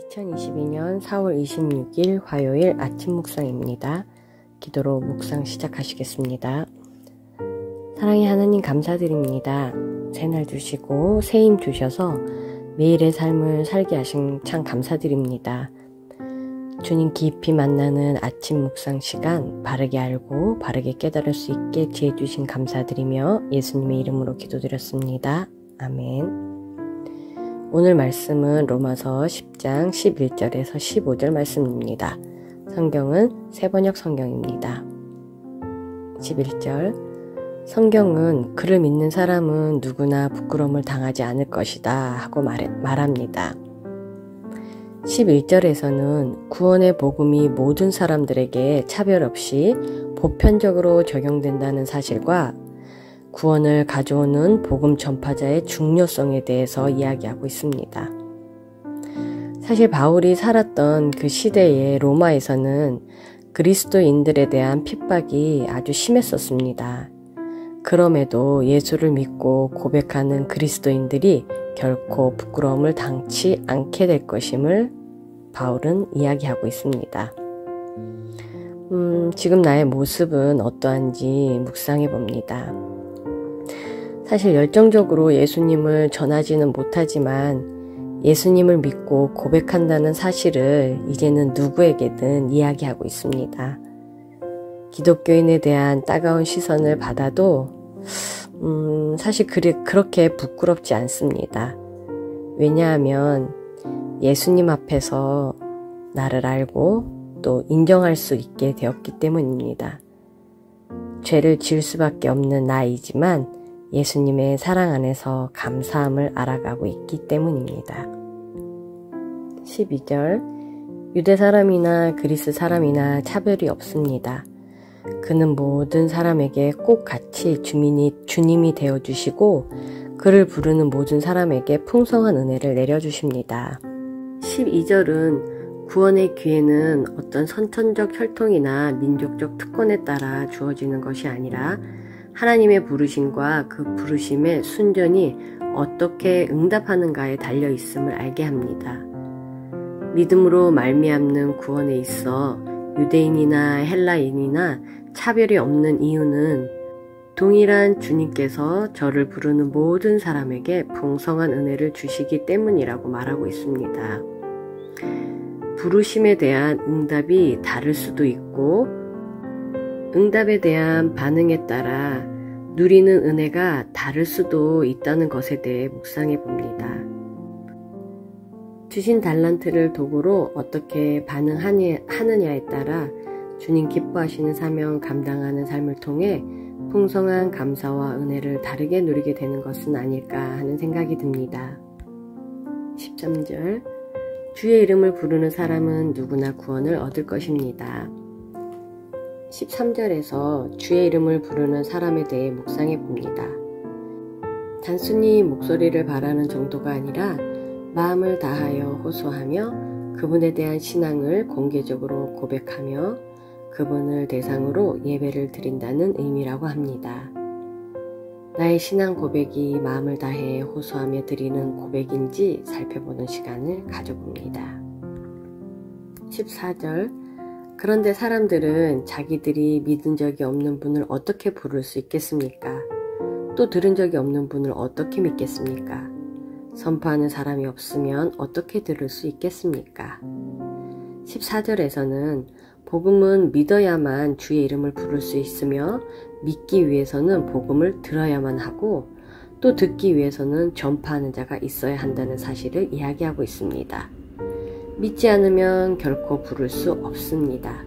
(2022년 4월 26일) 화요일 아침 묵상입니다. 기도로 묵상 시작하시겠습니다. 사랑의 하나님, 감사드립니다. 새날 주시고 새 힘 주셔서 매일의 삶을 살게 하신 참 감사드립니다. 주님 깊이 만나는 아침 묵상 시간, 바르게 알고 바르게 깨달을 수 있게 지혜 주신 감사드리며 예수님의 이름으로 기도드렸습니다. 아멘. 오늘 말씀은 로마서 10장 11절에서 15절 말씀입니다. 성경은 새번역 성경입니다. 11절, 성경은 그를 믿는 사람은 누구나 부끄러움을 당하지 않을 것이다 하고 말합니다. 11절에서는 구원의 복음이 모든 사람들에게 차별 없이 보편적으로 적용된다는 사실과 구원을 가져오는 복음 전파자의 중요성에 대해서 이야기하고 있습니다. 사실 바울이 살았던 그 시대의 로마에서는 그리스도인들에 대한 핍박이 아주 심했었습니다. 그럼에도 예수를 믿고 고백하는 그리스도인들이 결코 부끄러움을 당치 않게 될 것임을 바울은 이야기하고 있습니다. 지금 나의 모습은 어떠한지 묵상해 봅니다. 사실 열정적으로 예수님을 전하지는 못하지만 예수님을 믿고 고백한다는 사실을 이제는 누구에게든 이야기하고 있습니다. 기독교인에 대한 따가운 시선을 받아도 사실 그렇게 부끄럽지 않습니다. 왜냐하면 예수님 앞에서 나를 알고 또 인정할 수 있게 되었기 때문입니다. 죄를 지을 수밖에 없는 나이지만 예수님의 사랑 안에서 감사함을 알아가고 있기 때문입니다. 12절, 유대 사람이나 그리스 사람이나 차별이 없습니다. 그는 모든 사람에게 꼭 같이 주님이 되어주시고 그를 부르는 모든 사람에게 풍성한 은혜를 내려주십니다. 12절은 구원의 기회는 어떤 선천적 혈통이나 민족적 특권에 따라 주어지는 것이 아니라 하나님의 부르심과 그 부르심에 순전히 어떻게 응답하는가에 달려있음을 알게 합니다. 믿음으로 말미암는 구원에 있어 유대인이나 헬라인이나 차별이 없는 이유는 동일한 주님께서 저를 부르는 모든 사람에게 풍성한 은혜를 주시기 때문이라고 말하고 있습니다. 부르심에 대한 응답이 다를 수도 있고 응답에 대한 반응에 따라 누리는 은혜가 다를 수도 있다는 것에 대해 묵상해 봅니다. 주신 달란트를 도구로 어떻게 반응하느냐에 따라 주님 기뻐하시는 사명 감당하는 삶을 통해 풍성한 감사와 은혜를 다르게 누리게 되는 것은 아닐까 하는 생각이 듭니다. 13절, 주의 이름을 부르는 사람은 누구나 구원을 얻을 것입니다. 13절에서 주의 이름을 부르는 사람에 대해 묵상해 봅니다. 단순히 목소리를 바라는 정도가 아니라 마음을 다하여 호소하며 그분에 대한 신앙을 공개적으로 고백하며 그분을 대상으로 예배를 드린다는 의미라고 합니다. 나의 신앙 고백이 마음을 다해 호소하며 드리는 고백인지 살펴보는 시간을 가져봅니다. 14절, 그런데 사람들은 자기들이 믿은 적이 없는 분을 어떻게 부를 수 있겠습니까? 또 들은 적이 없는 분을 어떻게 믿겠습니까? 선포하는 사람이 없으면 어떻게 들을 수 있겠습니까? 14절에서는 복음은 믿어야만 주의 이름을 부를 수 있으며 믿기 위해서는 복음을 들어야만 하고 또 듣기 위해서는 전파하는 자가 있어야 한다는 사실을 이야기하고 있습니다. 믿지 않으면 결코 부를 수 없습니다.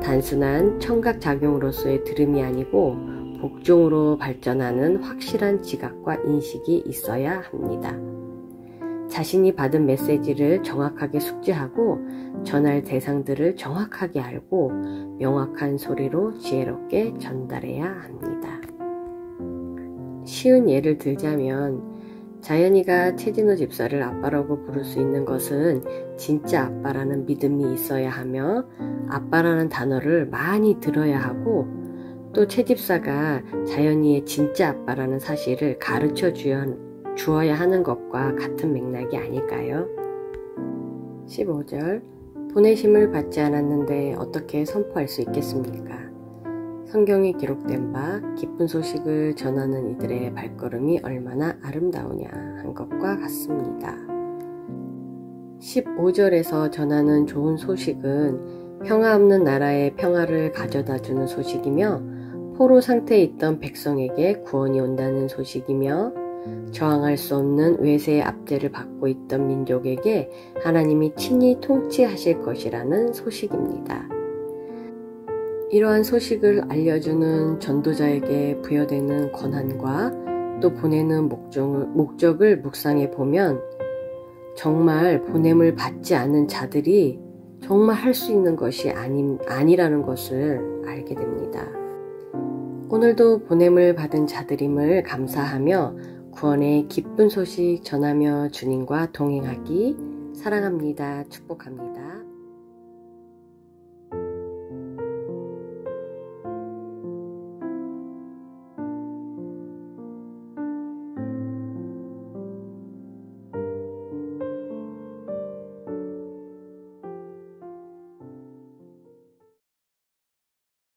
단순한 청각작용으로서의 들음이 아니고 복종으로 발전하는 확실한 지각과 인식이 있어야 합니다. 자신이 받은 메시지를 정확하게 숙지하고 전할 대상들을 정확하게 알고 명확한 소리로 지혜롭게 전달해야 합니다. 쉬운 예를 들자면 자연이가 최진호 집사를 아빠라고 부를 수 있는 것은 진짜 아빠라는 믿음이 있어야 하며 아빠라는 단어를 많이 들어야 하고 또 최 집사가 자연이의 진짜 아빠라는 사실을 가르쳐 주어야 하는 것과 같은 맥락이 아닐까요? 15절 보내심을 받지 않았는데 어떻게 선포할 수 있겠습니까? 성경에 기록된 바 기쁜 소식을 전하는 이들의 발걸음이 얼마나 아름다우냐 한 것과 같습니다. 15절에서 전하는 좋은 소식은 평화 없는 나라에 평화를 가져다 주는 소식이며 포로 상태에 있던 백성에게 구원이 온다는 소식이며 저항할 수 없는 외세의 압제를 받고 있던 민족에게 하나님이 친히 통치하실 것이라는 소식입니다. 이러한 소식을 알려주는 전도자에게 부여되는 권한과 또 보내는 목적을 묵상해 보면 정말 보냄을 받지 않은 자들이 정말 할 수 있는 것이 아니라는 것을 알게 됩니다. 오늘도 보냄을 받은 자들임을 감사하며 구원의 기쁜 소식 전하며 주님과 동행하기 사랑합니다. 축복합니다.